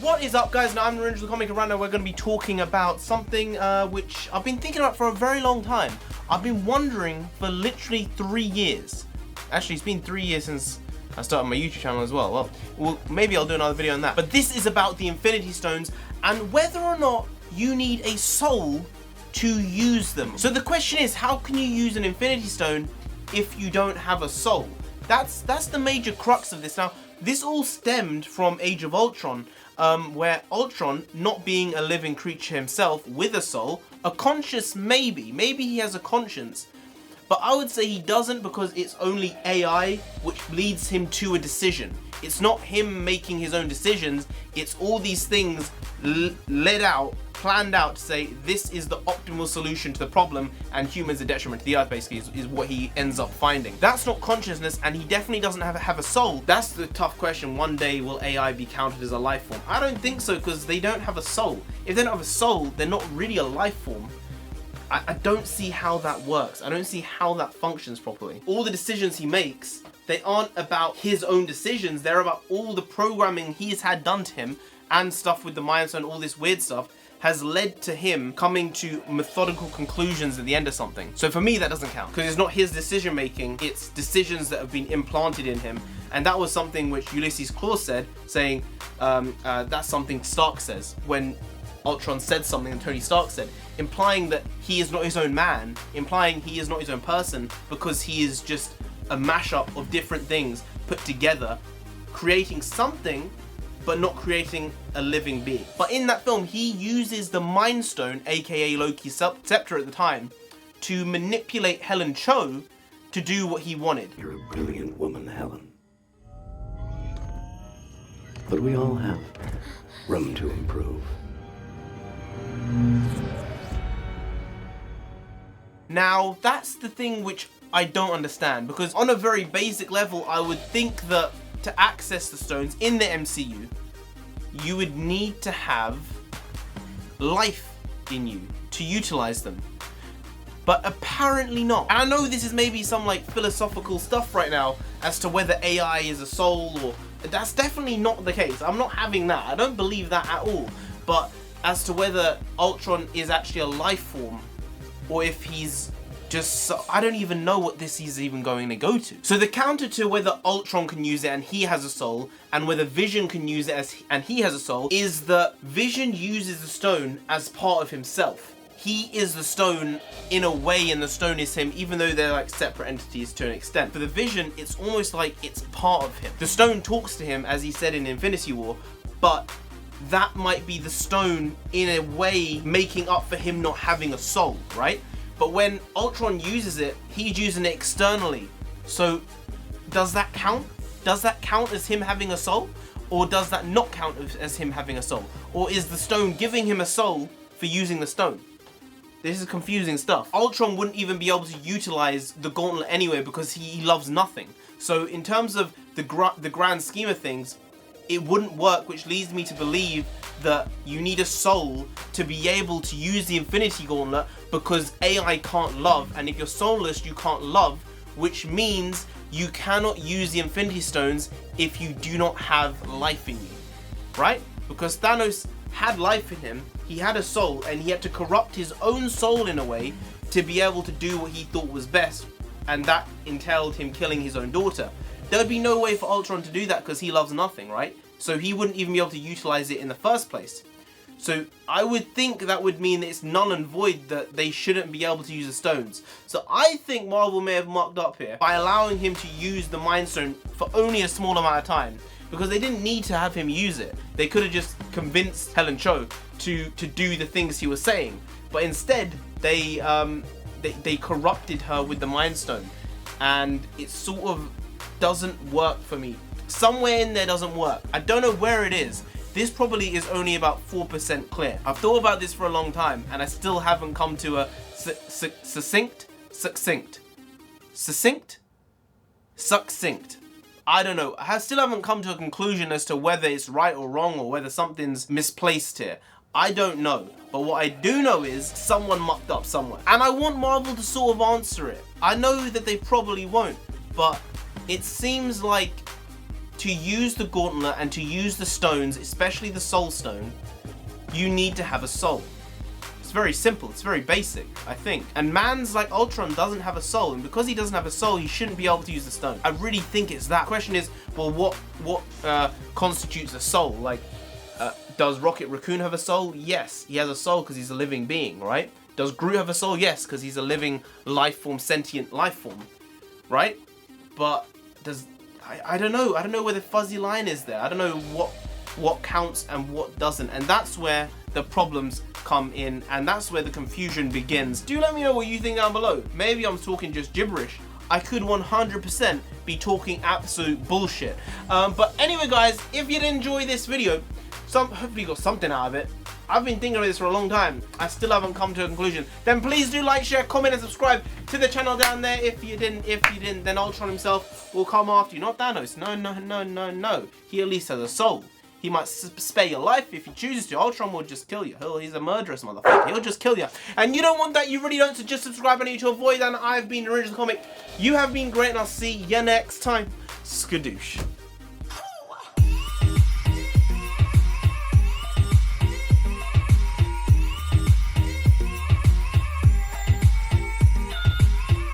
What is up, guys? Now I'm NarendraTheComic, and right now we're going to be talking about something which I've been thinking about for a very long time. I've been wondering for literally 3 years. Actually, it's been 3 years since I started my YouTube channel as well. Well, maybe I'll do another video on that. But this is about the Infinity Stones and whether or not you need a soul to use them. So the question is, how can you use an Infinity Stone if you don't have a soul? That's the major crux of this. Now, this all stemmed from Age of Ultron, where Ultron, not being a living creature himself with a soul, a conscious maybe he has a conscience, but I would say he doesn't, because it's only AI which leads him to a decision. It's not him making his own decisions, it's all these things planned out to say this is the optimal solution to the problem, and humans are detriment to the earth, basically, is what he ends up finding. That's not consciousness, and he definitely doesn't have a soul. That's the tough question. One day will AI be counted as a life form? I don't think so, because they don't have a soul. If they don't have a soul, they're not really a life form. I don't see how that works. I don't see how that functions properly. All the decisions he makes, they aren't about his own decisions, they're about all the programming he's had done to him, and stuff with the Mind Stone, all this weird stuff, has led to him coming to methodical conclusions at the end of something. So for me, that doesn't count, because it's not his decision making, it's decisions that have been implanted in him. And that was something which Ulysses Klaue said, saying that's something Stark says, when Ultron said something and Tony Stark said, implying that he is not his own man, implying he is not his own person, because he is just a mashup of different things put together, creating something but not creating a living being. But in that film, he uses the Mind Stone, aka Loki's scepter at the time, to manipulate Helen Cho to do what he wanted. You're a brilliant woman, Helen. But we all have room to improve. Now, that's the thing which I don't understand, because on a very basic level, I would think that to access the stones in the MCU, you would need to have life in you to utilize them. But apparently not. And I know this is maybe some like philosophical stuff right now as to whether AI is a soul, or that's definitely not the case. I'm not having that. I don't believe that at all. But as to whether Ultron is actually a life form, or if he's just so, I don't even know what this is even going to go to. So the counter to whether Ultron can use it and he has a soul, and whether Vision can use it and he has a soul, is that Vision uses the stone as part of himself. He is the stone in a way, and the stone is him, even though they're like separate entities to an extent. For the Vision, it's almost like it's part of him. The stone talks to him, as he said in Infinity War, but that might be the stone in a way making up for him not having a soul, right? But when Ultron uses it, he's using it externally. So does that count? Does that count as him having a soul? Or does that not count as him having a soul? Or is the stone giving him a soul for using the stone? This is confusing stuff. Ultron wouldn't even be able to utilize the gauntlet anyway, because he loves nothing. So in terms of the grand scheme of things, it wouldn't work, which leads me to believe that you need a soul to be able to use the Infinity Gauntlet, because AI can't love, and if you're soulless, you can't love, which means you cannot use the Infinity Stones if you do not have life in you, right? Because Thanos had life in him, he had a soul, and he had to corrupt his own soul in a way to be able to do what he thought was best, and that entailed him killing his own daughter. There would be no way for Ultron to do that, because he loves nothing, right? So he wouldn't even be able to utilize it in the first place. So I would think that would mean that it's null and void, that they shouldn't be able to use the stones. So I think Marvel may have mucked up here by allowing him to use the Mind Stone for only a small amount of time, because they didn't need to have him use it. They could have just convinced Helen Cho to do the things he was saying, but instead they corrupted her with the Mind Stone, and it sort of doesn't work for me. Somewhere in there doesn't work. I don't know where it is. This probably is only about 4% clear. I've thought about this for a long time, and I still haven't come to a succinct. I don't know. I still haven't come to a conclusion as to whether it's right or wrong, or whether something's misplaced here. I don't know. But what I do know is someone mucked up somewhere. And I want Marvel to sort of answer it. I know that they probably won't, but it seems like to use the gauntlet and to use the stones, especially the soul stone, you need to have a soul. It's very simple, it's very basic, I think. And man's like Ultron doesn't have a soul, and because he doesn't have a soul, he shouldn't be able to use the stone. I really think it's that. The question is, well, what constitutes a soul? Like, does Rocket Raccoon have a soul? Yes, he has a soul because he's a living being, right? Does Groot have a soul? Yes, because he's a living life form, sentient life form, right? But does I don't know. I don't know where the fuzzy line is there. I don't know what counts and what doesn't, and that's where the problems come in, and that's where the confusion begins. Do let me know what you think down below. Maybe I'm talking just gibberish. I could 100% be talking absolute bullshit. But anyway, guys, if you did enjoy this video, hopefully you got something out of it. I've been thinking of this for a long time. I still haven't come to a conclusion. Then please do like, share, comment, and subscribe to the channel down there. If you didn't, then Ultron himself will come after you. Not Thanos. No. He at least has a soul. He might spare your life if he chooses to. Ultron will just kill you. He's a murderous motherfucker. He'll just kill you. And you don't want that. You really don't. So just subscribe. I need to avoid that. I've been NarendraTheComic. You have been great, and I'll see you next time. Skadoosh.